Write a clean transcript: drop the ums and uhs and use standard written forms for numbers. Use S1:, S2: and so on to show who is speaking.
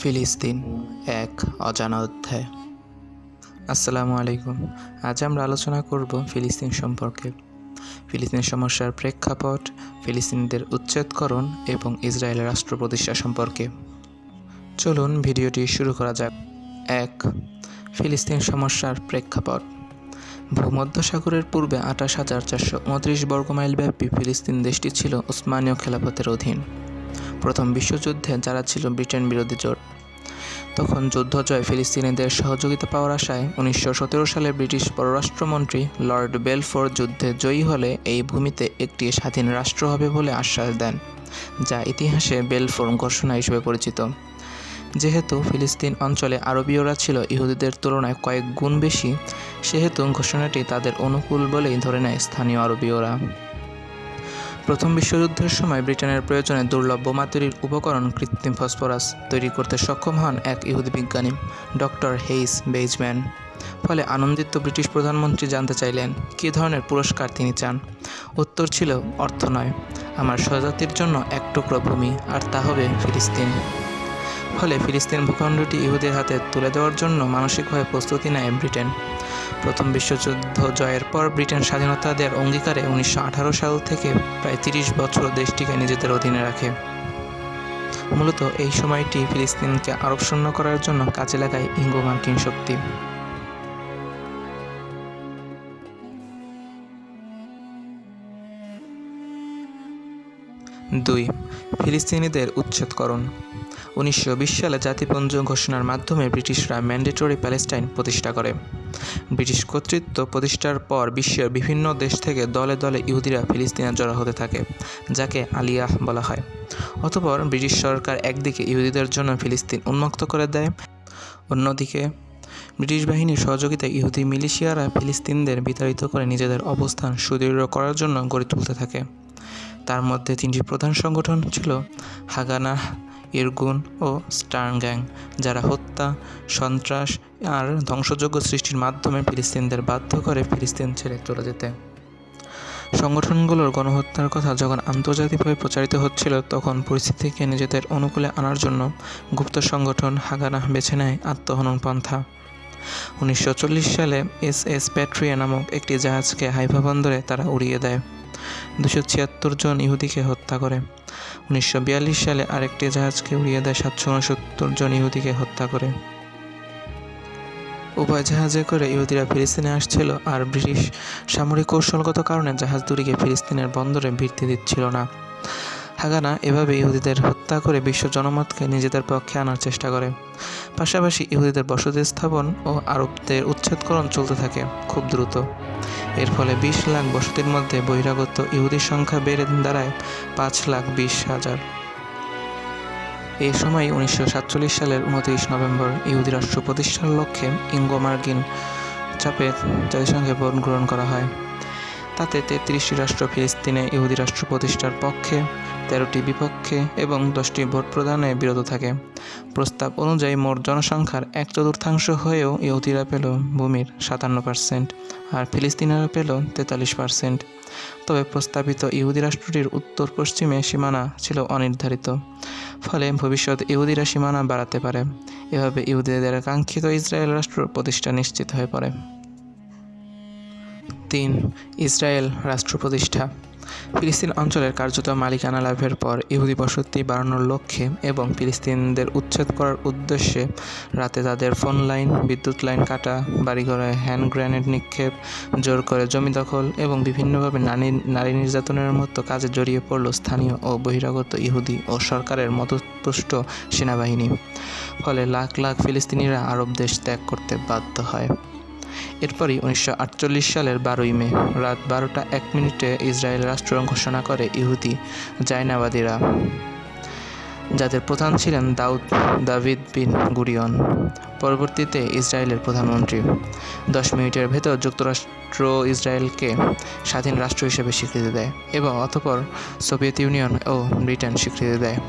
S1: ফিলিস্তিন এক অজানা অধ্যায়। আসসালামু আলাইকুম। আজ আমরা আলোচনা করব ফিলিস্তিন সম্পর্কে, ফিলিস্তিন সমস্যার প্রেক্ষাপট, ফিলিস্তিনিদের উচ্ছেদকরণ এবং ইসরায়েলের রাষ্ট্র প্রতিষ্ঠা সম্পর্কে। চলুন ভিডিওটি শুরু করা যাক। ১. ফিলিস্তিন সমস্যার প্রেক্ষাপট। ভূমধ্যসাগরের পূর্বে ২৮,৪২৯ বর্গমাইল ব্যাপী ফিলিস্তিন দেশটি ছিল উসমানীয় খেলাফতের অধীন। প্রথম বিশ্বযুদ্ধে যারা ছিল ব্রিটেন বিরোধী জোট, তখন যুদ্ধজয় ফিলিস্তিনিদের সহযোগিতা পাওয়ার আশায় ১৯১৭ সালে ব্রিটিশ পররাষ্ট্রমন্ত্রী লর্ড বেলফোর যুদ্ধে জয়ী হলে এই ভূমিতে একটি স্বাধীন রাষ্ট্র হবে বলে আশ্বাস দেন, যা ইতিহাসে বেলফোর ঘোষণা হিসেবে পরিচিত। যেহেতু ফিলিস্তিন অঞ্চলে আরবীয়রা ছিল ইহুদিদের তুলনায় কয়েক গুণ বেশি, সেহেতু ঘোষণাটি তাদের অনুকূল বলেই ধরে নেয় স্থানীয় আরবীয়রা। প্রথম বিশ্বযুদ্ধের সময় ব্রিটেনের প্রয়োজনে দুর্লভ বোমা তৈরির উপকরণ কৃত্রিম ফসফরাস তৈরি করতে সক্ষম হন এক ইহুদি বিজ্ঞানী, ডক্টর হেইস বেইজম্যান। ফলে আনন্দিত ব্রিটিশ প্রধানমন্ত্রী জানতে চাইলেন কী ধরনের পুরস্কার তিনি চান। উত্তর ছিল, অর্থ নয়, আমার স্বজাতির জন্য এক টুকরো ভূমি, আর তা হবে ফিলিস্তিন। ফলে ফিলিস্তিন ভূখণ্ডটি ইহুদের হাতে তুলে দেওয়ার জন্য মানসিকভাবে প্রস্তুতি নেয় ব্রিটেন। প্রথম বিশ্বযুদ্ধ জয়ের পর ব্রিটেন স্বাধীনতা দেওয়ার অঙ্গীকারে ১৯১৮ সাল থেকে প্রায় ৩০ বছর দেশটিকে নিজেদের অধীনে রাখে। মূলত এই সময়টি ফিলিস্তিনকে আরবশূন্য করার জন্য কাজে লাগায় ইঙ্গো-মার্কিন শক্তি। ২. ফিলিস্তিনিদের উচ্ছেদকরণ। ১৯২০ সালে জাতিপুঞ্জ ঘোষণার মাধ্যমে ব্রিটিশরা ম্যান্ডেটরি প্যালেস্টাইন প্রতিষ্ঠা করে। ব্রিটিশ কর্তৃত্ব প্রতিষ্ঠার পর বিশ্বের বিভিন্ন দেশ থেকে দলে দলে ইহুদিরা ফিলিস্তিনে জড়ো হতে থাকে, যাকে আলিয়াহ বলা হয়। অতঃপর ব্রিটিশ সরকার একদিকে ইহুদিদের জন্য ফিলিস্তিন উন্মুক্ত করে দেয়, অন্যদিকে ব্রিটিশ বাহিনীর সহযোগিতায় ইহুদি মিলিশিয়ারা ফিলিস্তিনদের বিতাড়িত করে নিজেদের অবস্থান সুদৃঢ় করার জন্য গড়ে তুলতে থাকে। তার মধ্যে তিনটি প্রধান সংগঠন ছিল হাগানাহ, ইরগুন ও স্টার্ন গ্যাং, যারা হত্যা, সন্ত্রাস আর ধ্বংসযজ্ঞ সৃষ্টির মাধ্যমে ফিলিস্তিনদের বাধ্য করে ফিলিস্তিন ছেড়ে চলে যেতে। সংগঠনগুলোর গণহত্যার কথা যখন আন্তর্জাতিকভাবে প্রচারিত হচ্ছিল, তখন পরিস্থিতিকে নিজেদের অনুকূলে আনার জন্য গুপ্ত সংগঠন হাগানাহ বেছে নেয় আত্মহনন পন্থা। ১৯৪০ সালে SS প্যাট্রিয়া নামক একটি জাহাজকে হাইফা বন্দরে তারা উড়িয়ে দেয়, ২৭৬ জন ইহুদিকে হত্যা করে। ১৯৪২ সালে আরেকটি জাহাজকে উড়িয়ে দেয় ৭৬৯ জন ইহুদিকে হত্যা করে। উভয় জাহাজে করে ইহুদিরা ফিলিস্তিনে আসছিল, আর ব্রিটিশ সামরিক কৌশলগত কারণে জাহাজ দুটিকে ফিলিস্তিনের বন্দরে ভিড়তে দিচ্ছিল না। হাগানা এভাবে ইহুদিদের হত্যা করে বিশ্ব জনমতকে নিজেদের পক্ষে আনার চেষ্টা করে। পাশাপাশি ইহুদিদের বসতি স্থাপন ও আরবদের উচ্ছেদকরণ চলতে থাকে খুব দ্রুত। এর ফলে ২০ লাখ বসতির মধ্যে বহিরাগত ইহুদির সংখ্যা বেড়ে দাঁড়ায় ৫,২০,০০০। এই সময় ১৯৪৭ সালের ২৯ নভেম্বর ইহুদি রাষ্ট্র প্রতিষ্ঠার লক্ষ্যে ইঙ্গো-মার্কিন চাপে জাতিসংঘে ভোট গ্রহণ করা হয়। তাতে ৩৩টি রাষ্ট্র ফিলিস্তিনে ইহুদি রাষ্ট্র প্রতিষ্ঠার পক্ষে, ১৩টি বিপক্ষে এবং 10টি ভোট প্রদানে বিরত থাকে। প্রস্তাব অনুযায়ী মোট জনসংখ্যার ১/৪ হয়েও ইহুদিরা পেল ভূমির ৫৭%, আর ফিলিস্তিনিরা পেল ৪৩%। তবে প্রস্তাবিত ইহুদি রাষ্ট্রটির উত্তর পশ্চিমে সীমানা ছিল অনির্ধারিত, ফলে ভবিষ্যতে ইহুদিরা সীমানা বাড়াতে পারে। এভাবে ইহুদিদের কাঙ্ক্ষিত ইসরায়েল রাষ্ট্র প্রতিষ্ঠা নিশ্চিত হয়ে পড়ে। ৩. ইসরায়েল রাষ্ট্র প্রতিষ্ঠা। ফিলিস্তিন অঞ্চলের কার্যত মালিকানা লাভের পর ইহুদি বসতি বাড়ানোর লক্ষ্যে এবং ফিলিস্তিনিদের উচ্ছেদ করার উদ্দেশ্যে রাতে তাদের ফোন লাইন, বিদ্যুৎ লাইন কাটা, বাড়িঘরে হ্যান্ড গ্রেনেড নিক্ষেপ, জোর করে জমি দখল এবং বিভিন্নভাবে নারী নির্যাতনের মতো কাজে জড়িয়ে পড়ল স্থানীয় ও বহিরাগত ইহুদি ও সরকারের মদতপুষ্ট সেনাবাহিনী। ফলে লাখ লাখ ফিলিস্তিনিরা আরব দেশ ত্যাগ করতে বাধ্য হয়। এরপরই ১৯৪৮ সালের ১২ই মে রাত ১২টা ১ মিনিটে ইসরায়েল রাষ্ট্র ঘোষণা করে ইহুদি জায়নাবাদীরা, যাদের প্রধান ছিলেন দাভিদ বিন গুরিয়ন, পরবর্তীতে ইসরায়েলের প্রধানমন্ত্রী। ১০ মিনিটের ভেতর যুক্তরাষ্ট্র ইসরায়েলকে স্বাধীন রাষ্ট্র হিসেবে স্বীকৃতি দেয় এবং অতঃপর সোভিয়েত ইউনিয়ন ও ব্রিটেন স্বীকৃতি দেয়।